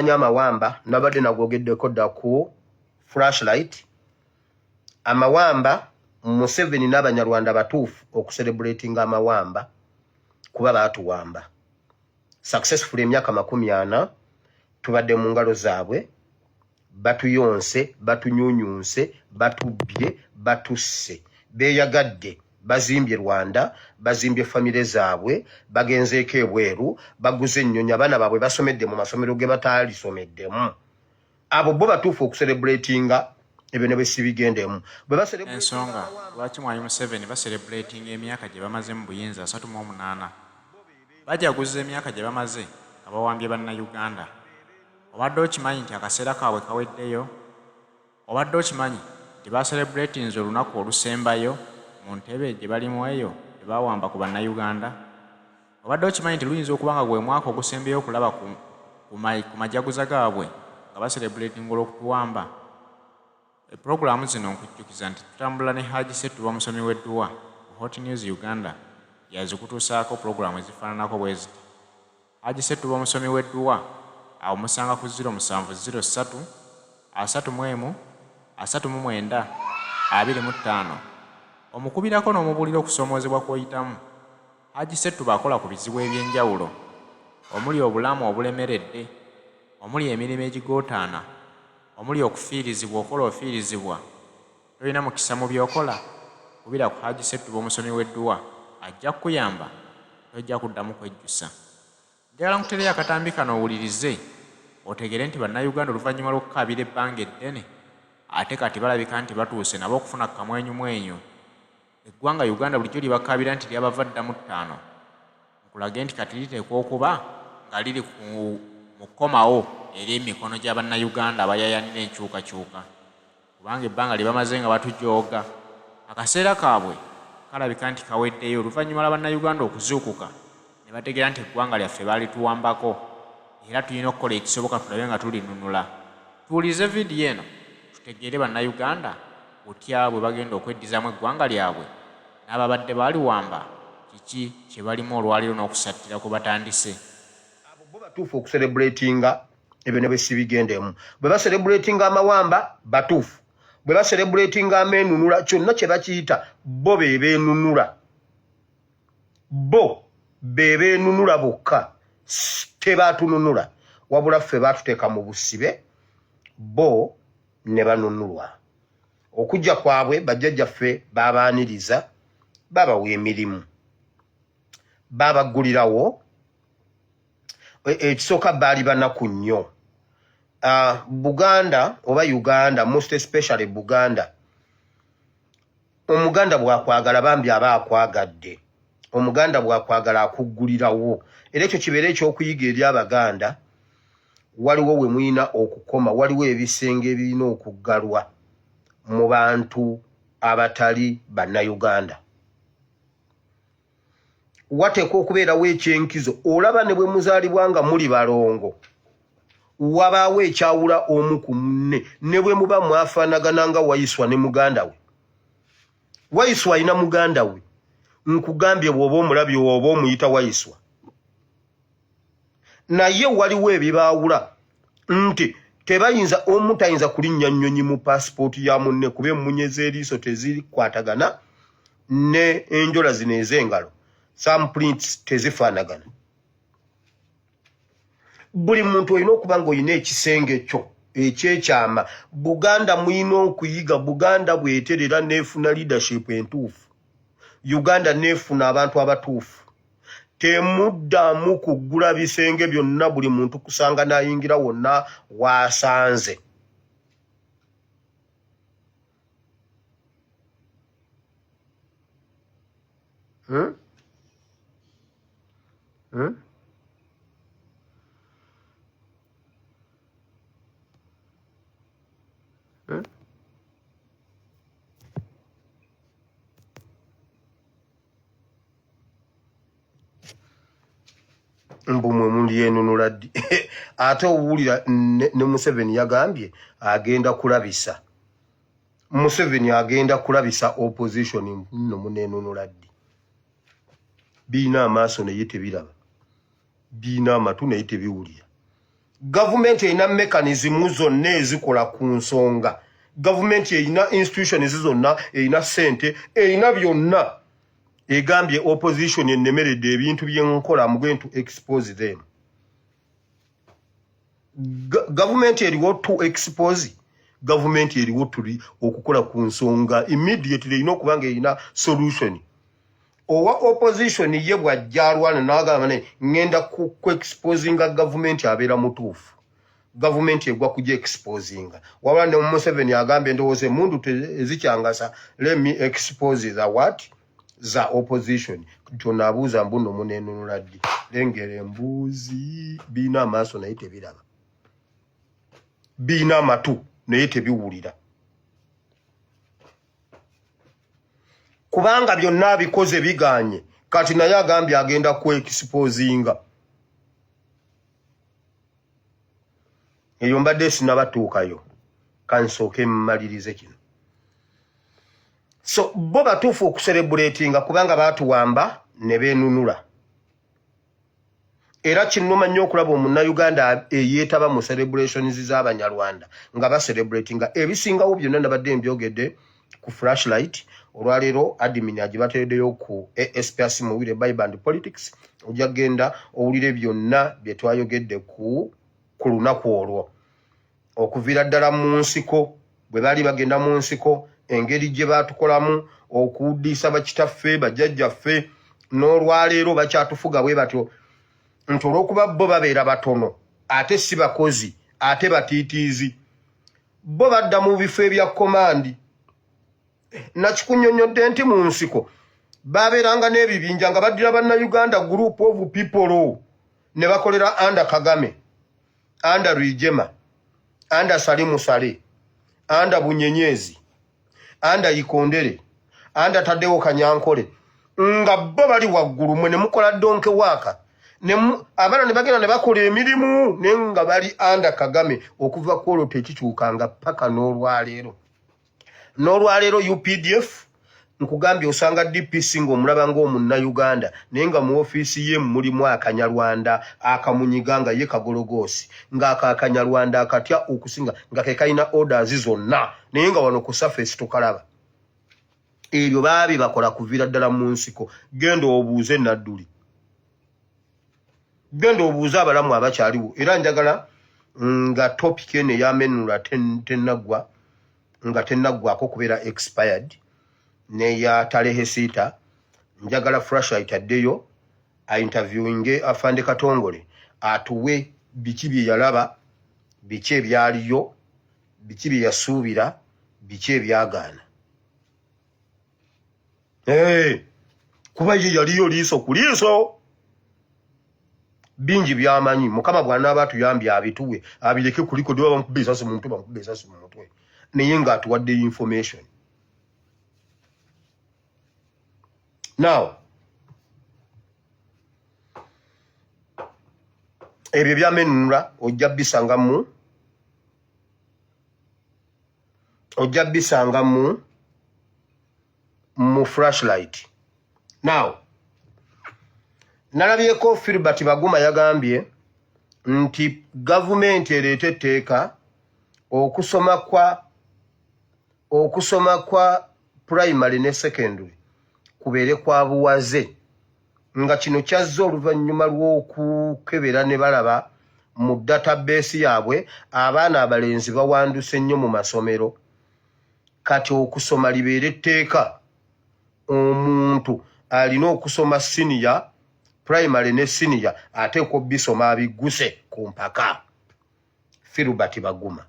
amawamba nabadde nagogeddeko dda ku flashlight amawamba Museveni n'abanyarwanda batuufu okucelebratinga amawamba kuba baatuwamba successful emyaka 40 tubadde mu ngalo zaabwe batuyonse batunyunyunse batubye batusse beyagadde bazimbye Rwanda bazimbye famile zaabwe bagenzeeko ebweru baguze ennyonyi abaana baabwe basomedde mu masomero ge bataalisomeddemu abo bo batuufu okucelebratinga ebyo ne bwe sibigendemu ensonga lwaki mwami Museveni bacelebratinga emyaka gye bamaze mu buyinza 38 bajaguza emyaka gye bamaze nga bawambye bannayuganda obadde okimanyi nti akaseera kaabwe kaweddeyo obadde okimanyi nti bacelebratinze olunaku olusembayo mu ntebe gye balimu eyo gye bawamba ku bannayuganda obadde okimanyi nti luyinza okuba nga gwe mwaka ogusembeyo okulaba ku majaguza gaabwe nga bacelebratinga olw'okutuwamba Programu zino nkujjukiza nti tutambula ne Haji Setuba musomi w'edduwa ku Hot News Uganda yazikutuusaako programu ezifaananako bwe ziti. Haji Setuba musomi w'edduwa awo musanga ku 0703 31 39 25 omukubirako n'omubuulira okusoomoozebwa kw'oyitamu. Haji Setuba akola ku bizibu eby'enjawulo omuli obulamu obulemeredde omuli emirimu egigootaana omuli okufiirizibwa okola ofiirizibwa tolina mukisa mu byokola kubira ku Haji Setuba omusomi w'edduwa ajja kukuyamba tojja kuddamu kwejjusa. Njagala nkutereyo akatambi kano owulirize otegere nti bannayuganda oluvannyuma lw'okukaabira ebbanga eddene ate kati balabika nti batuuse nabo okufuna kamwenyumwenyu. Eggwanga Uganda bulijjo libakaabira nti lyabava ddamu 5 nkulage nti kati liteekwa okuba nga liri mu kkomawo eri emikono gy'abannayuganda abayayanira enkyukakyuka kubanga ebbanga lye bamaze nga batujooga akaseera kaabwe kalabika nti kaweddeyo oluvannyuma lw'abannayuganda okuzuukuka ne bategeera nti eggwanga lyaffe baalituwambako era tulina okukola ekisoboka tulabe nga tulinunula. Tuwulize vidiyo eno tutegeere bannayuganda butya bwe bagenda okweddizaamu eggwanga lyabwe n'ababadde baaliwamba kiki kye balimu olwaliro n'okusattira kwe batandise. Abo bo batuufu okucelebratinga ebyo ne bwe sibigendemu. Bwe bacelebratinga amawamba batuufu bwe bacelebratinga ameenunula kyonna kye bakiyita bo bebeenunula bo bebeenunula bokka tebaatununula wabula ffe baatuteeka mu busibe bo ne banunulwa. Okujja kwabwe bajjajjaffe baabaaniriza babawa emirimu baabagulirawo ekisooka baali banaku nnyo. Buganda oba Uganda most especially Buganda omuganda bwakwagala bambi aba akwagadde omuganda bwakwagala akuggulirawo era ekyo kibeera ekyokuyiga eri Abaganda waliwo we mwina okukoma waliwo ebisenge ebirina okuggalwa mu bantu abatali bannayuganda. Wateekwa okubeerawo ekyenkizo olaba ne bwe muzaalibwa nga muli balongo wabaawo ekyawula omu ku munne ne bwe muba mwafaanagana nga Wayiswa ne muganda we. Wayiswa alina muganda we nkugambye bw'oba omulabye oba omuyita Wayiswa naye waliwo ebibaawula nti tebayinza omu tayinza kulinnya nnyonyi mu paasipooti ya munne kuba emmunye z'eriiso tezikwatagana ne enjola zino ez'engalo thumbprints tezifaanagana. Buli muntu olina okuba ng'olina ekisenge kyo ekyekyama. Buganda mulina okuyiga Buganda bw'eterera neefuna leadership entuufu. Uganda neefuna abantu abatuufu. Temuddamu kuggula bisenge byonna buli muntu kusanga n'ayingira wonna waasanze. Mbumwe mundi yenunula ddi ate owulira ne Museveni yagambye agenda kulabisa. Museveni agenda kulabisa opposition nno munenunula ddi. Biina amaaso naye tebiraba, biina amatu naye tebiwulira, Government erina mechanism zonna ezikola ku nsonga. Government erina institutions zonna, erina sente, erina byonna. Egambye opposition ennemeredde ebintu byenkola, I'm going to expose them. Government eriwo to expose. Government eriwo tuli okukola ku nsonga immediately erina okubanga erina solution. Owa opposition ye bwajjalwana n'agamba ne ngenda ku exposinga government abeera mutuufu. Government egwa kujja exposinga. Wabula ne Museveni agambye ndowooza emundu ezikyangasa, let me expose the what? Za opposition. Tonaabuuza mbuno munenunula ddi. Lengera embuuzi biina amaaso naye tebiraba. Biina amatu naye tebiwulira. Kubanga byonna bikoze biganye, kati naye agambye agenda ku exposinga. Eyo mbadde sinabatuukayo, kansooke mmalirize kino. So bo batuufu okucelebratinga kubanga baatuwamba ne beenunula. Era kinnuma nnyo okulaba omunnayuganda eyeetaba mu celebrations z'Abanyarwanda nga bacelebratinga. Ebisingawo byonna nabadde mbyogedde ku flashlight. Olwaleero admin agibatereddeyo ku ASPS Muwire Bible and Politics. Ojja genda owulire byonna bye twayogedde ku lunaku olwo. Okuviira ddala mu nsiko, bwe baali bagenda mu nsiko, engeri gye baatukolamu, okuwuddisa bakitaffe, bajjajjaffe, n'olwaleero bakyatufuga bwe batyo. Nti olw'okuba bo babeera batono, ate si bakozi, ate batiitiizi. Bo badda mu bifo ebya komandi. Nakikunnyonnyodde nti mu nsiko baabeeranga n'ebibinja nga baddira bannayuganda group of people ne bakolera under Kagame, under Rwigema, under Salimu Sale, under Bunyenyezi, under Ikondere, under Taddewo Kanyankole, nga bo bali waggulu mwe ne mukola donke waaka. Abaana ne bagenda ne bakola emirimu naye nga bali under Kagame okuva ku olwo tekikyukanga paka n'olwaleero. N'olwaleero UPDF nkugambye osanga DPC ng'omulaba ng'omunnayuganda naye nga mu ofiisi ye mulimu Akanyarwanda akamunyiga nga ye kagologoosi ng'akakanyarwanda akatya okusinga nga ke kalina orders zonna naye nga wano ku surface tokalaba. Ebyo baabi bakola kuviira ddala mu nsiko. Genda obuuze Nadduli, genda obuuze abalamu abakyaliwo. Era njagala nga topic eno eyamenunula tennaggwa nga tennaggwako kubeera expired neya Talehe Siita, njagala flashlight addeyo interviewinge Afande Katongole atuwe biki bye yalaba, biki ebyaliyo, biki bye yasuubira, biki ebyagaana. Kuba ye yaliyo liiso ku liiso. Bingi byamanyi. Mukama bw'anaaba atuyambye abituwe, abireke kuliko dde bamukubba esasi mu mutwe, bamukubba esasi mu mutwe. Naye ng'atuwadde information. Now, ebyo byamenunula ojja bisanga mu flashlight. Now, nalabyeko Filbert Baguma yagambye nti government ereeta etteeka okusoma kwa primary ne secondary kubeere kwa buwaze, nga kino kyazza oluvannyuma lw'okukebera ne balaba mu database yaabwe abaana abalenzi bawanduse nnyo mu masomero. Kati okusoma libeere etteeka. Omuntu alina okusoma senior, primary ne senior ateekwa obbisoma abigguse ku mpaka. Filbert Baguma.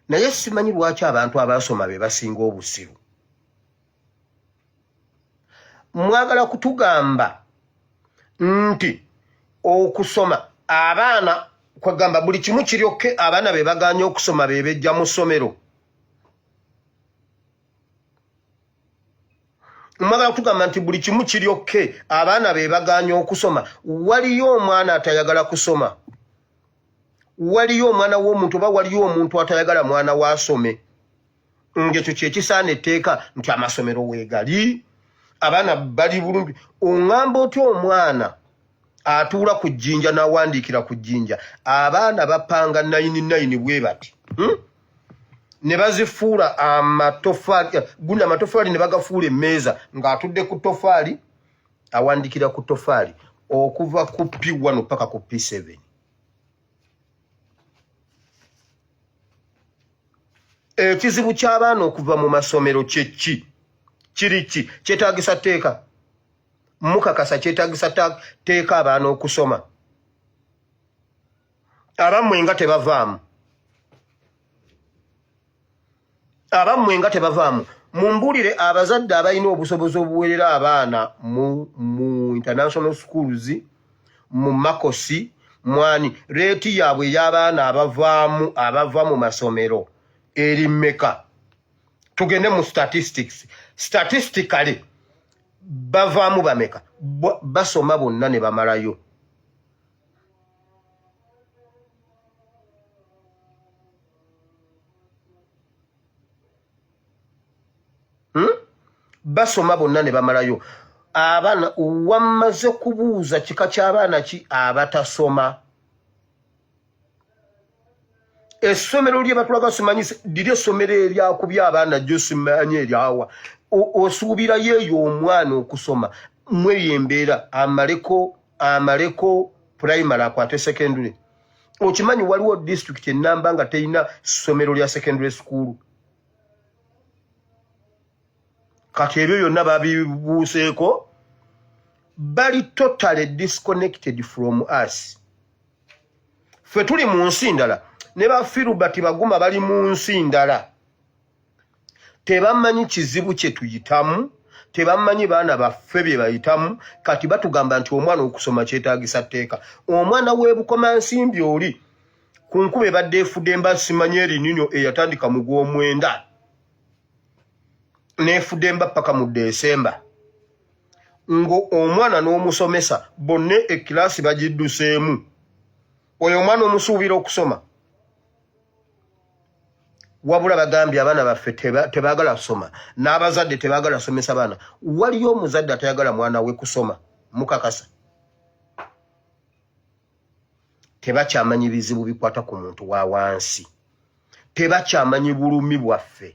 Naye simanyi lwaki abantu abasoma be basinga obusiru. Mwagala kutugamba nti okusoma abaana kwagamba buli kimu kiryokke abaana be baganye okusoma be bejja mu ssomero. Mwagala kutugamba nti buli kimu kiryokke abaana be baganye okusoma. Waliyo omwana atayagala kusoma. Waliyo omwana w'omuntu oba waliyo omuntu atayagala mwana wasome. Ngekyo kyekisaana etteeka nti amasomero weegali, abaana bali bulungi. Oŋŋamba otya omwana atuula ku jjinja n'awandiikira ku jjinja abaana bapanga 99 bwe bati ne bazifuula amatofaali ne bagafuula emmeeza ng'atudde ku tofaali awandiikira ku tofaali okuva ku P1 paka ku P7 ekizibu ky'abaana okuva mu masomero kiri ki kyetaagisa tteeka mukakasa kyetaagisa tteeka abaana okusoma abammwe nga tebavaamu mumbulire abazadde abalina obusobozi obuwerera abaana mu international schools mu makosi mwani reeti yaabwe y'abaana abava mu masomero eri mmeka tugende mu statistically bavaamu bameka basoma bonna ne bamalayo basoma bonna ne bamalayo abaana wamaze kubuuza kika ky'abaana ki abatasoma essomero lye batulaga simanyise liri essomero eryakubya abaana gyo simanyi eryawa osuubira yeeyo omwana okusoma mweyo embeera amaleko primary akwate secondary okimanyi waliwo district enamba nga terina ssomero lya secondary school kati ebyo byonna babibuuseeko bali totally disconnected from us ffe tuli mu nsi ndala ne bafirubati baguma bali mu nsi ndala tebamanyi kizibu kye tuyitamu tebamanyi baana baffe bye bayitamu kati batugamba nti omwana okusoma kyetaagisa tteeka omwana w'ebukomansimbi oli ku nkuba ebadde efudde emba simanyi erinino eyatandika mu Gwomwenda n'efudde emba paka mu Desemba ngo omwana n'omusomesa bonna ekiraasi bagidduseemu oyo omwana omusuubira okusoma wabula bagambye abaana baffe tebaagala kusoma n'abazadde tebaagala somesa baana waliyo omuzadde atayagala mwana we kusoma mukakasa tebakyamanyi bizibu bikwata ku muntu wa wansi tebakyamanyi bulumi bwaffe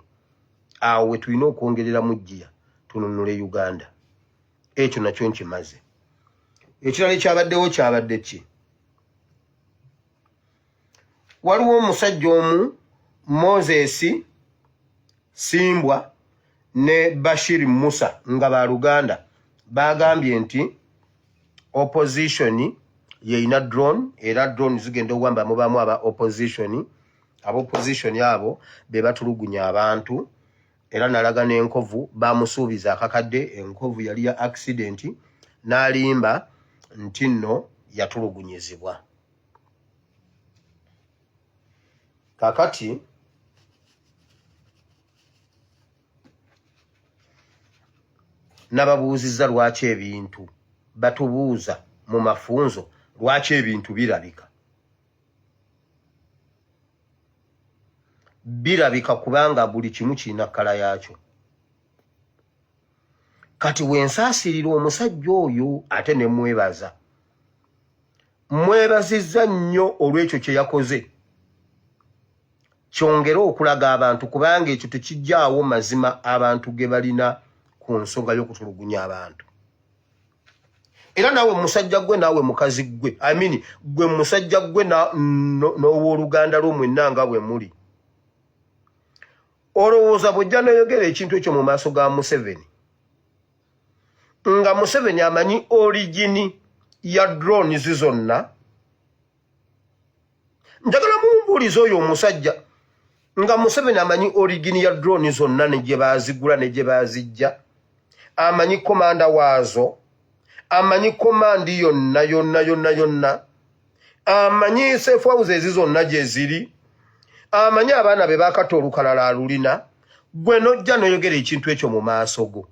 awo we tulina okwongerera mu jjiya tununule Uganda ekyo nakyo nkimaze ekirala ekyabaddewo kyabadde ki waliwo omusajja omu Moses Simbwa ne Bashir Musa nga baluganda bagambye nti opposition yeina drone era drone zigenda okuwamba mubamu aba opposition abo be batulugunya abantu era nalaga n'enkovu bamusuubiza akakadde enkovu yali ya accident n'alimba nti nno yatulugunyizibwa kakati nababuuzizza lwaki ebintu batubuuza mu mafunzo lwaki ebintu birabika kubanga buli kimu kirina kkala yaakyo kati wensaasirira omusajja oyo ate ne mwebazizza nnyo olw'ekyo kye yakoze kyongere okulaga abantu kubanga ekyo tekijjaawo mazima abantu ge balina ku nsonga y'okutulugunya abantu era naawe musajja gwe naawe mukazi gwe gwe musajja gwe n'owooluganda lw'omwenna nga bwe muli olowooza bw'ojja noyogera ekintu ekyo mu maaso ga Museveni nga Museveni amanyi origini ya drones zonna njagala mumbuuliza oyo omusajja nga Museveni amanyi origini ya drone zonna ne gye baazigula ne gye baazijja amanyi komanda waazo amanyi komandi yonna amanyi safe house zonna gye ziri amanyi abaana be bakata olukalala alulina gwe nojja noyogera ekintu ekyo mu maaso go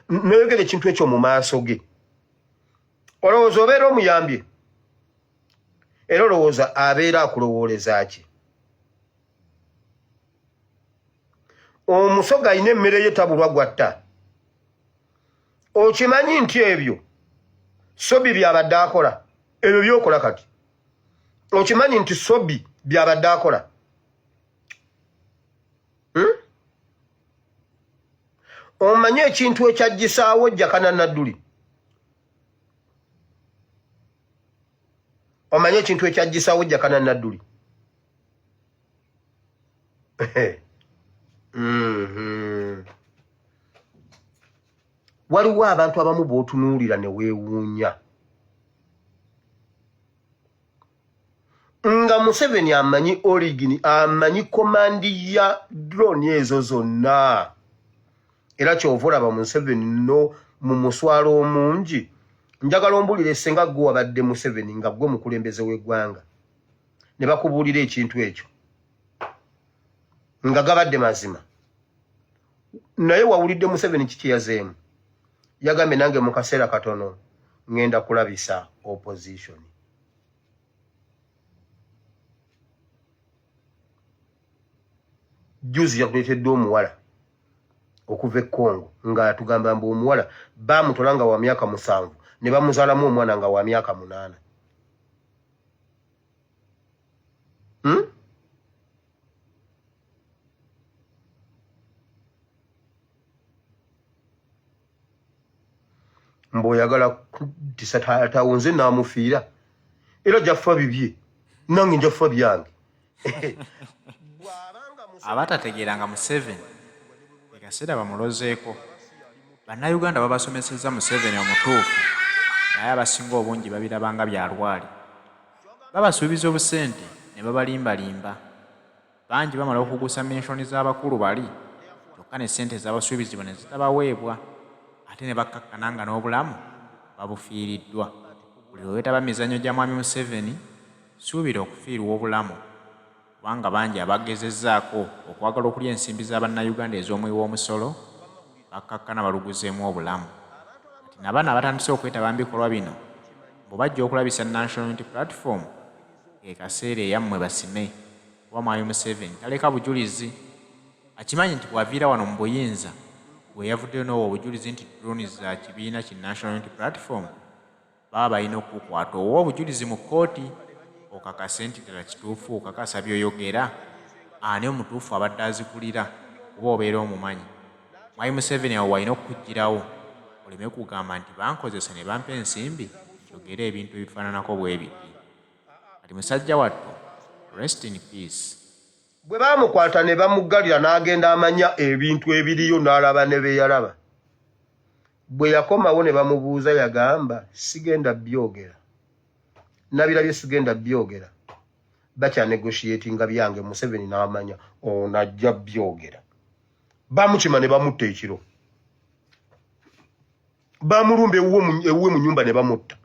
noyogera ekintu ekyo mu maaso ge olowooza obeera omuyambye era olowooza abeera akulowooleza ki omusoga alina emmere ye tabulwa gwatta okimanyi nti ebyo Sobi byabadde akola ebyo byokola kati okimanyi nti Sobi byabadde akola omanye ekintu ekyaggisaawo Jakana Nadduli omanye ekintu ekyaggisaawo Jakana Nadduli waliwo abantu abamu b'otunuulira ne weewuunya nga Museveni amanyi origini amanyi komandi ya drone ezo zonna era kyova olaba Museveni no mu muswalo omungi njagala ombulire senga gwe wabadde Museveni nga gwe mukulembeze w'eggwanga ne bakubuulira ekintu ekyo nga gabadde mazima naye wawulidde Museveni kiki yazeemu yagambye nange mu kaseera katono ngenda kulabisa opposition juzi yakuleetedde omuwala okuva e Congo nga tugamba mbu omuwala baamutola nga wa myaka 7 ne bamuzaalamu omwana nga wa myaka 8 mboyagala tisataatawo nze naamufiira era jaffa bibye nange njaffa byange abatategeeranga Museveni ekaseera bamulozeeko bannayuganda babasomesezza Museveni omutuufu naye abasinga obungi babirabanga byalwali babasuubiza obusente ne babalimbalimba bangi bamala okugusa menshoni z'abakulu bali kyokka ne ssente z'abasuubizibwa ne zitabaweebwa ate ne bakkakkana nga n'obulamu babufiiriddwa buli lwewetaba mizannyo gya mwami Museveni suubira okufiirwa obulamu kubanga bangi abagezezzaako okwagala okulya ensimbi z'abannayuganda ez'omuwi w'omusolo bakkakkana baluguzeemu obulamu kati nabana abatandise okwetaba mu bikolwa bino bwe bajja okulabisa National Unity Platform ekaseera eyammwe basime kuba mwami Museveni taleka bujulizi akimanyi nti bwaviira wano mu buyinza bwe yavuddeyo n'owa obujulizi nti drone za kibiina ki National Unity Platform baba balina okukwata owa obujulizi mu kkooti okakase nti ddala kituufu okakasa by'oyogera ani omutuufu abadde azikulira kuba obeera omumanyi mwami Museveni awo walina okukugirawo oleme kugamba nti bankozesa ne bampa ensimbi kyogera ebintu ebifaananako bwe biti kati musajja wattu rest in peace bwe baamukwata ne bamuggalira n'agenda amanya ebintu ebiriyo n'alaba ne beyalaba bwe yakomawo ne bamubuuza yagamba sigenda byogera nabirabye sigenda byogera bakyanegotiatinga byange Museveni n'amanya onajja byogera bamukima ne bamutta ekiro bamulumba ewuwe mu nyumba ne bamutta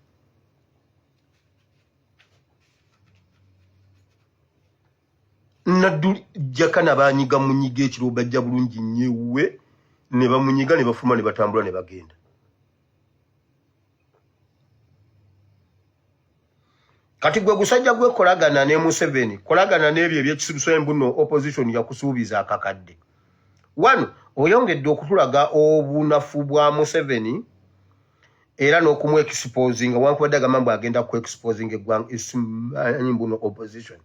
Nadduli Jakana banyiga munyiga ekiro bajja bulungi nnyo ne bamunyiga ne bafuma ne batambula ne bagenda kati gwe gusajja gwe kolagana ne Museveni kolagana n'ebyo ebyekisibiswa embuno opposition yakusuubiza akakadde wano oyongedde okutulaga obunafu bwa Museveni era n'okumu exposing wankubadde agamba mbu agenda ku exposing embuno opposition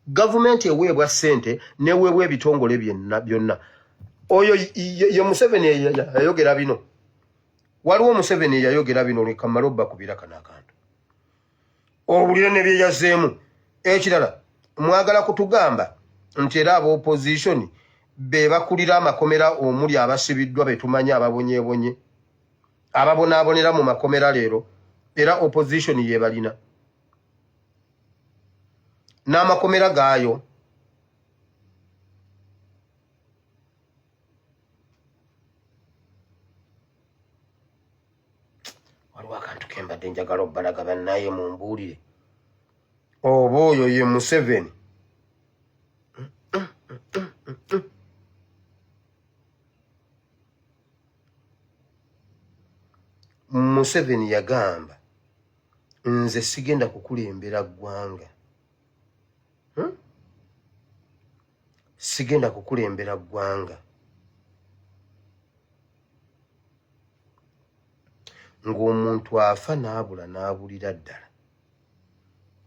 government eweebwa ssente neweebwa ebitongole byonna oyo ye Museveni yayogera bino waliwo Museveni yayogera bino leka maloba kubira kana akantu obulire ne byeyazeemu ekirala mwagala kutugamba nti era aba opposition be bakulira amakomera omuli abasibiddwa betumanyi ababonyeebonye ababonaabonera mu makomera leero era opposition ye balina n'amakomera gaayo waliwo akantu kembadde njagala obbalaga bannaye mu mbuulire oba oyo ye Museveni Museveni yagamba nze sigenda kukulembera ggwanga sigenda kukulembera ggwanga ng'omuntu afa n'abula n'abulira ddala.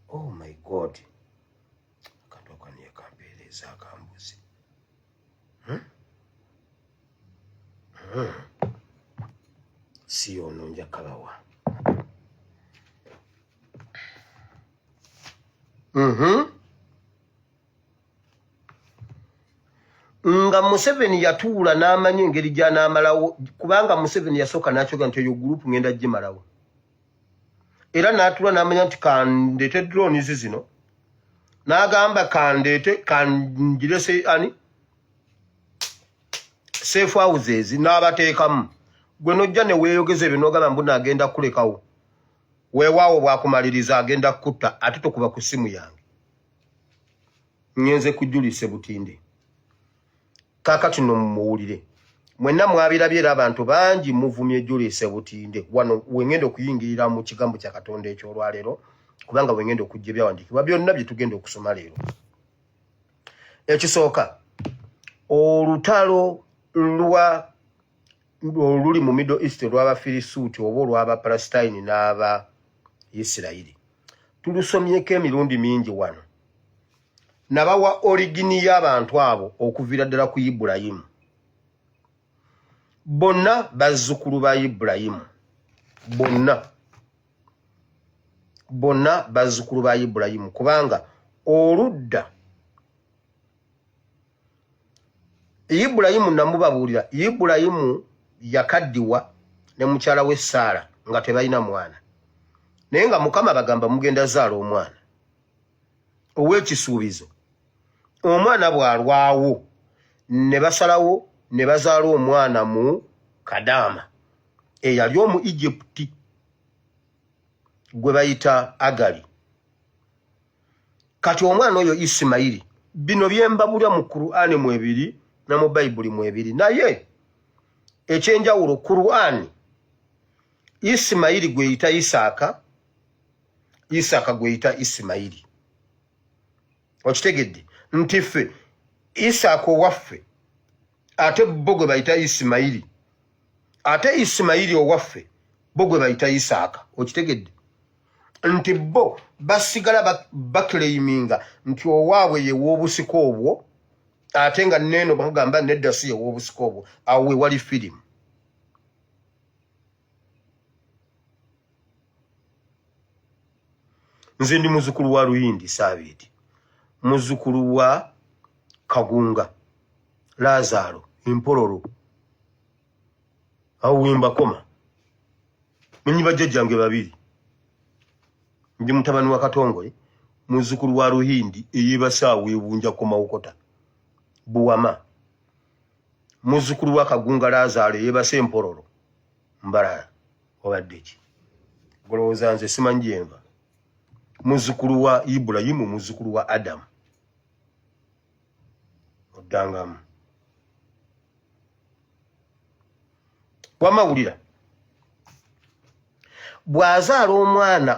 Oh my God. Akantu akaniye kampeereza akambuzi. Si ono nja kabawa. Nga Museveni yatuula n'amanya engeri gy'anaamalawo kubanga Museveni yasooka n'akyoga nti eyo gurupu ngenda gimalawo. Era n'atuula n'amanya nti kandeete drones zino n'agamba kandeete kangirese ani safe houses n'abateekamu. Gwe nojja ne weeyogeza ebyo n'ogamba mbu n'agenda kulekawo. Weewaawo bwakumaliriza agenda kutta ate tokuba ku ssimu yange. Nyenze kujulise butinde. Kaakati no muwulire. Mwenna mwabirabye era abantu bangi muvumye julise butinde. Wano wengenda okuyingirira mu kigambo kya Katonda eky'olwaleero kubanga wengenda okujja ebyawandiikibwa byonna bye tugenda okusoma leero. Ekisooka olutalo oluli mu Middle East lw'Abafirisuuti oba olw'Abapalestine n'aba Isirayiri. Tulusomyeko emirundi mingi wano. Nabawa origini y'abantu abo okuviira ddala ku Ibulayimu. Bonna bazzukulu ba Ibulayimu. Bonna bazzukulu ba Ibulayimu kubanga oludda Ibulayimu namubabuulira. Ibulayimu yakaddiwa ne mukyala we Saara nga tebalina mwana. Naye nga Mukama bagamba mugenda zaala omwana ow'ekisuubizo. Omwana bw'alwawo ne basalawo ne bazaala omwana mu Kadaama eyali omu Egypti gwe bayita Agali. Kati omwana oyo Isimayiri. Bino byembabulya mu Qur'ani mwebiri na mu Bayibuli mwebiri. Naye ekyenjawulo Qur'ani Isimayiri gwe yita Isaaka, Isaaka gwe yita Isimayiri. Okitegedde nti ffe Isaaka owaffe ate bo gwe bayita Isimayiri, ate Isimayiri owaffe bo gwe bayita Isaaka. Okitegedde nti bo basigala bakireyiminga nti owaabwe ye w'obusika obwo ate nga nneeno bagamba nedda si ye w'obusika obwo. Awo we wali firimu. Nze ndi muzzukulu wa Luyindi Saabiti, muzzukulu wa Kagunga, Lazaaro, Empololo, awo Wembakoma. Mwenyi bajjajjange babiri. Ndi mutabani wa Katongoye, muzzukulu wa Luyindi eyeebasaawo ebunja ku Mawokota, Buwama. Muzzukulu wa Kagunga Lazaaro eyeebasa Empololo, Mbalala, obadde ki? Golowooza nze simanyi gye nva. Muzzukulu wa Ibulayimu, muzzukulu wa Adamu. Oddangamu. Wamawulira. Bw'azaala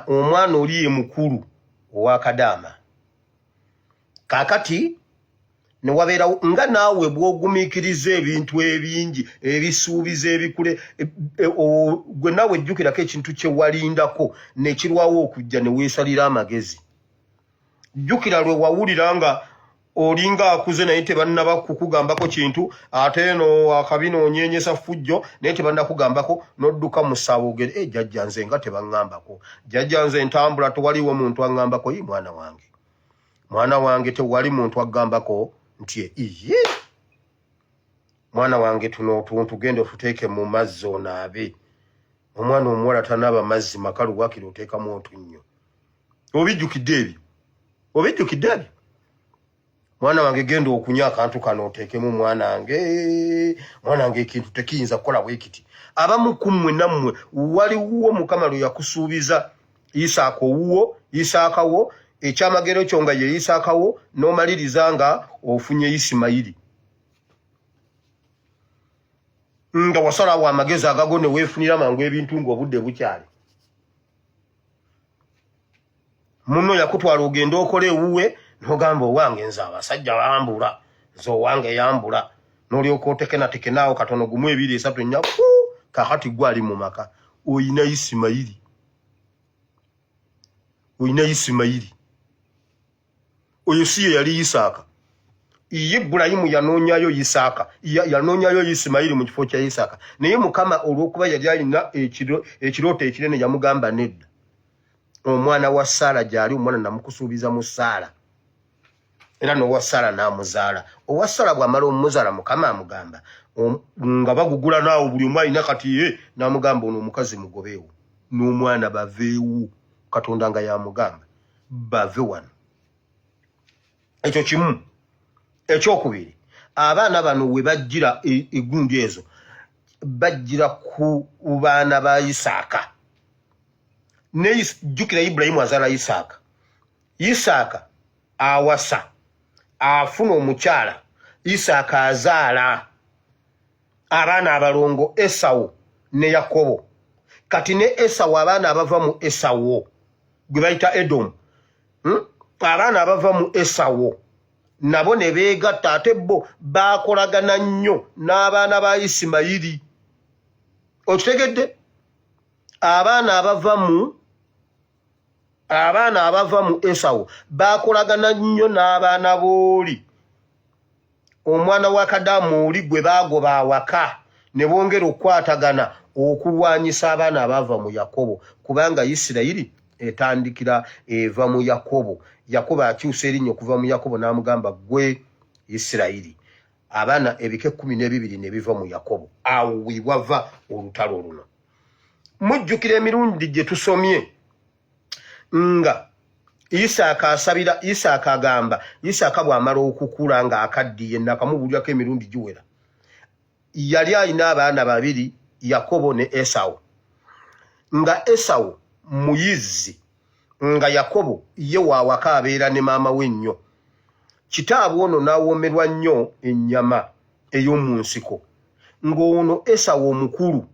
omwana oli ye mukulu owa Kadaama. Kaakati ne wabeerawo nga naawe bw'ogumiikiriza ebintu ebingi ebisuubiza ebikule gwe naawe jjukirako ekintu kye walindako ne kirwawo okujja ne weesalira amagezi. Jjukira lwe wawulira nga olinga akuze naye tebannaba kukugambako kintu ate eno akabino onyeenyesa ffujjo naye tebannakugambako n'odduka mu ssaawa ogere jjajja nze nga tebaŋŋambako, jjajja nze ntambula tewaliwo muntu aŋŋambako. Mwana wange tewali muntu agambako nti iye mwana wange tuno tugende otuteeke mu mazzi onaabe. Omwana omuwala tanaaba mazzi makalu wakiri oteekamu otunnyo. Obijjukidde ebyo? Obijjukidde ebyo? Mwana wange genda okunya akantu kano oteekemu mwana wange ekintu tekiyinza kukola bwe kiti. Abamu ku mmwe nammwe waliwo Mukama lwe yakusuubiza Isaaka owuwo, Isaaka wo, ekyamagero kyo nga ye Isaaka wo, n'omaliriza nga ofunye Isimayiri. Nga wasalawo amagezi agago ne weefunira mangu ebintu ng'obudde bukyali. Munno yakutwala ogenda okole ewuwe n'ogamba owange nze abasajja bambula, nze owange yambula, n'olyoka otekenaawo katono gumu 2 3 4 kaakati gwali mu maka. oyina Isimayiri. Oyina Isimayiri. Oyo siye yali Isaaka. Ibulayimu yanoonyayo Isaaka. Yanoonyayo Isimayiri mu kifo kya Isaaka. Naye Mukama olw'okuba yali alina ekirooto ekinene yamugamba nedda. Omwana wa Saara gyali omwana namukusuubiza mu Saara. Era n'owa Saara n'amuzaala. Owa Saara bw'amala omuzaala Mukama amugamba nga bagugula naawe buli omu alina kati n'amugamba ono omukazi mugobeewo. N'omwana baveewo. Katonda nga yamugamba bave wano. Ekyo kimu. Ekyokubiri, abaana bano we bajjira egundi ezo bajjira ku baana ba Isaaka. Ne jjukira Ibulayimu azaala Isaaka. Isaaka awasa afuna omukyala. Isaaka azaala abaana abalongo Esawu ne Yakobo. Kati ne Esawu abaana abava mu Esawu gwe bayita Edomu. Abaana abava mu Esawu nabo ne beegatta ate bo baakolagana nnyo n'abaana ba Isimayiri. Okitegedde? Abaana abava mu Esawu baakolagana nnyo n'abaana booli. Omwana wa Kadamu oli gwe baagoba awaka ne bongera okukwatagana okulwanyisa abaana abava mu Yakobo, kubanga Isirayiri etandikira eva mu Yakobo. Yakobo akyusa erinnya okuva mu Yakobo n'amugamba gwe Isirayiri. Abaana ebike 12 ne biva mu Yakobo. Awo we wava olutalo luno. Mujjukira emirundi gye tusomye nga Isaaka asabira. Isaaka agamba Isaaka bw'amala okukula nga akaddiye nakamubulyako emirundi giwera. Yali alina abaana babiri, Yakobo ne Esawu. Nga Esawu muyizzi, nga Yakobo ye waawaka abeera ne maama we nnyo. Kitaabu ono n'awoomerwa nnyo ennyama ey'omu nsiko. Ng'ono Esawu omukulu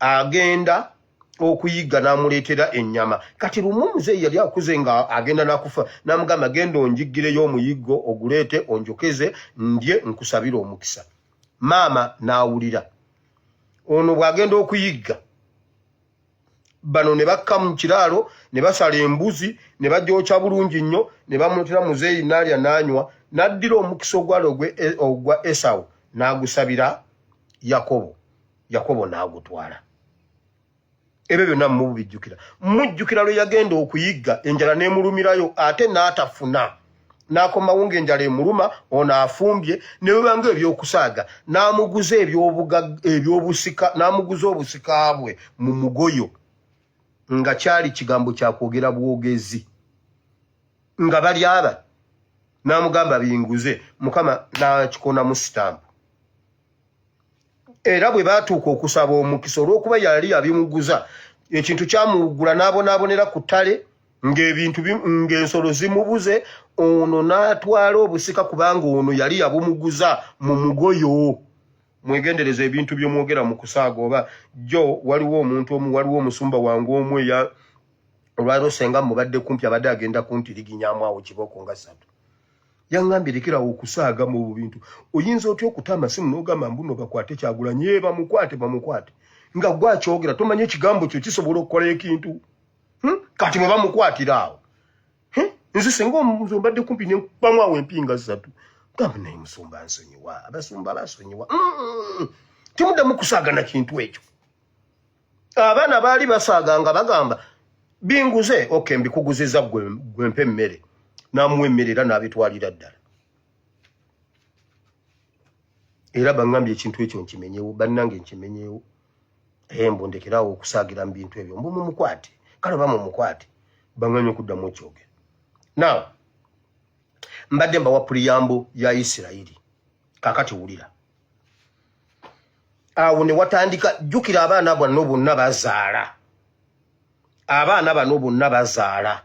agenda okuyiga n'amuleetera ennyama. Kati lumu muzeeyi yali akuze nga agenda n'akufa, n'amugamba genda onjiggireyo omuyiggo oguleete onjokeze ndye nkusabira omukisa. Maama n'awulira. Ono bw'agenda okuyigga, bano ne bakka mu kiraalo ne basala embuzi ne bagyokya bulungi nnyo ne bamuleetera muzeeyi n'alya n'anywa, n'addira omukisa ogwa Esawu n'agusabira Yakobo. Yakobo n'agutwala. Ebyo byonna mubijjukira. Mujjukira lwe yagenda okuyigga enjala n'emulumirayo ate n'atafuna. N'akomawo ng'enjala emuluma, ono afumbye ne bibanga ebyokusaaga n'amuguza ebyobusika, n'amuguza obusika bwe mu mugoyo nga kyali kigambo kya kwogera bwogezi. Nga bali aba n'amugamba binguze, Mukama n'akikona mu sitampu. Era bwe baatuuka okusaba omukisa olw'okuba yali abimuguza, ekintu kyamugula n'abonaabonera ku ttale ng'ebintu ng'ensolo zimubuze, ono n'atwala obusika kubanga ono yali yabumuguza mu mugoyo. Mwegendereza ebintu by'omwogera mu kusaaga. Oba jjo waliwo omuntu omu, waliwo omusumba wange omu olwaliro senga mubadde kumpi abadde agenda kuntiriginyaamu awo kibooko nga 3. Yangambye lekerawo okusaaga mu bintu. Oyinza otya okuta amasimu n'ogamba mbuno bakwate Kyagulanyi, bamukwate. Nga gwakyogera tomanye ekigambo kyo kisobola okukola ekintu. Kati mwe bamukwatira awo. Nze senga omuntu mbadde kumpi ne nkubamu awo empinga 3. Gamba naye musumba nsonyiwa, abasumba basonyiwa. Timuddamu kusaaga na kintu ekyo. Abaana baali basaaga nga bagamba binguze, okay, mbikuguzizza gwe mpe emmere. N'amuwa emmere era n'abitwalira ddala. Era bangambye ekintu ekyo nkimenyewo, bannange nkimenyewo. Mbondekerawo okusaagira mu bintu ebyo. Mbu mumukwate, kale bamumukwate. Banganya okuddamu okyogera. Now, mbadde mbawa puliyambo ya Isirayiri. Kakati wulira. Awo ne watandika, jjukira abaana bano bonna bazaala. Abaana bano bonna bazaala.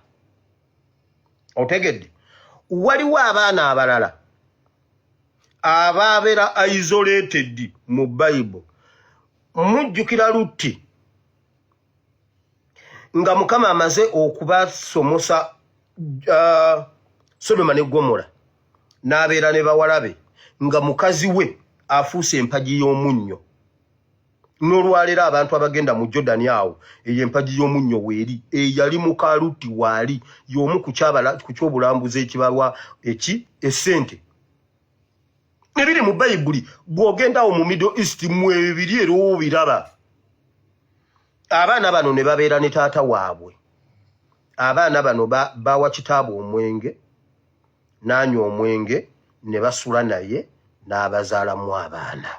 Otegedde? Waliwo abaana abalala ababeera isolated mu Bible. Mujjukira Lutti nga Mukama amaze okubasomosa Sodoma ne Gomora, n'abeera ne bawalabe nga mukazi we afuuse empagi y'omunnyo, n'olwalera abantu abagenda mu Jordan awo ey'empagi y'omunnyo weeri eyali mu kaluti waali y'omu ku kyobulambuzi ekibalwa essente ebiri mu Bayibuli bw'ogenda awo mu Middle East mwebiri era obiraba. Abaana bano ne babeera ne taata waabwe. Abaana bano bawa kitaabu omwenge n'anywa omwenge ne basula naye n'abazaalamu abaana.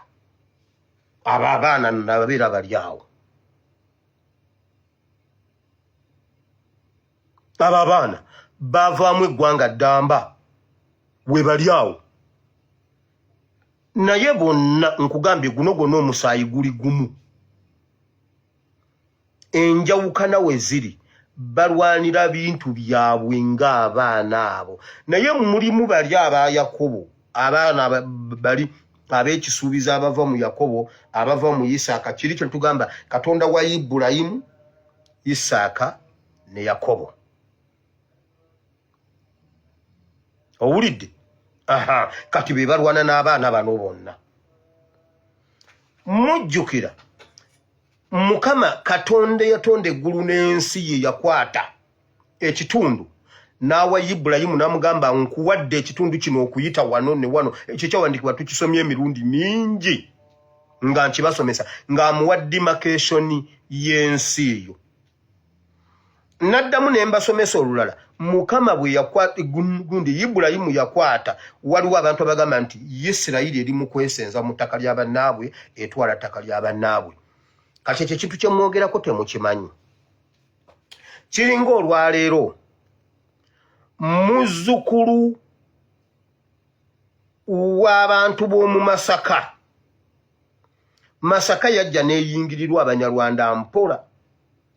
Abo abaana nababeera bali awo. Abo abaana bavaamu eggwanga ddamba we bali awo. Naye bonna nkugambye guno gwonna omusaayi guli gumu. Enjawukana we ziri balwanira bintu byabwe ng'abaana abo. Naye mulimu bali aba Yakobo, abaana bali ab'ekisuubizo abava mu Yakobo, abava mu Isaaka. Kiri kye tugamba Katonda wa Ibulayimu, Isaaka ne Yakobo. Owulidde? Aha, kati be balwana n'abaana bano bonna. Mujjukira Mukama Katonda yatonda eggulu n'ensi ye yakwata ekitundu n'awa Ibulayimu n'amugamba nkuwadde ekitundu kino okuyita wano ne wano. Ekyo kyawandiikibwa tukisomye emirundi mingi nga nkibasomesa ng'amuwa demarcation y'ensi eyo. Naddamu ne mbasomesa olulala Mukama bwe yakwata gundi Ibulayimu yakwata waliwo abantu abagamba nti Isirayiri eri mu kwesenza mu ttaka lya bannaabwe etwala ttaka lya bannaabwe. Kati ekyo kintu kye mwogerako temukimanyi. Kiringa olwaleero muzzukulu w'abantu b'omu Masaka yajja neeyingirirwa Abanyarwanda mpola.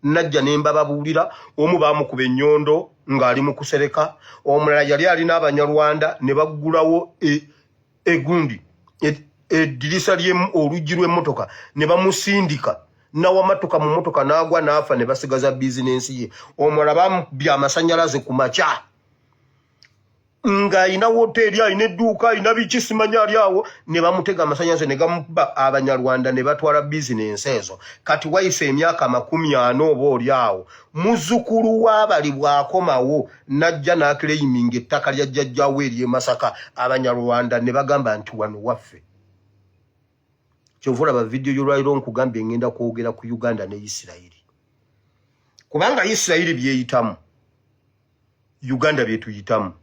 Najja ne mbababuulira, omu baamukuba ennyondo ng'ali mu kusereka, omulala yali alina Abanyarwanda ne baggulawo egundi eddirisa oluggi lw'emmotoka ne bamusindika n'awamatuka mu mmotoka n'agwa n'afa ne basigaza bizinensi ye. Omulala bamubya amasannyalaze ku makya ng'ayina woteeri alina edduuka alina biki simanya ali awo ne bamutega amasannyalaze ne gamuba. Abanyarwanda ne batwala bizinensi ezo. Kati wayise emyaka 40 oba oli awo muzzukulu w'abali bw'akomawo najja n'akireyiminga ettaka lya jjajjaawe eri e Masaka. Abanyarwanda ne bagamba nti wano waffe. Kyova olaba vidiyo y'olwaliro nkugambye ngenda kwogera ku Uganda ne Isirayiri. Kubanga Isirayiri byeyitamu, Uganda byetuyitamu.